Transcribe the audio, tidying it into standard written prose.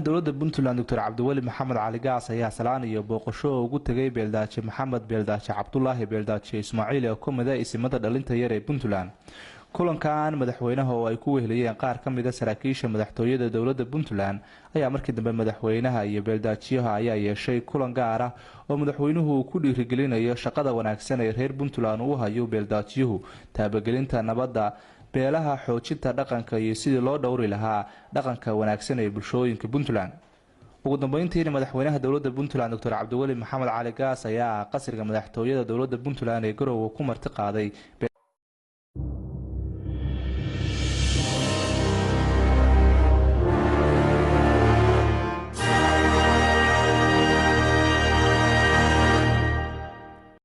dowladda Puntland Dr. Cabdiwali Maxamed Cali Gaas ayaa salaan iyo booqasho ugu tagay Beeldaaje Maxamed Beeldaaje Cabdullaahi Beeldaaje Ismaaciil oo ka mid ah isimada dhalinta yar ee Puntland. kulankan madaxweynaha oo ay ku weheliyeen qaar ka mid ah saraakiisha madaxtooyada dowladda Puntland ayaa markii dambe madaxweynaha iyo beeldaajiyaha ayaa yeeshay kulan gaar ah oo madaxweynuhu ku dhiirigelinayo shaqada wanaagsan ee reer Puntland uu hayo beeldaajiyuhu taabagelinta nabadda beelaha xoojinta dhaqanka iyo sidii loo dhowri lahaa dhaqanka wanaagsan ee bulshooyinka Puntland. ugu dambeyntii madaxweynaha dowladda Puntland Dr. Cabdiwali Maxamed Cali Gaas ayaa qasriga madaxtooyada dowladda Puntland ee Garowe ku marti qaaday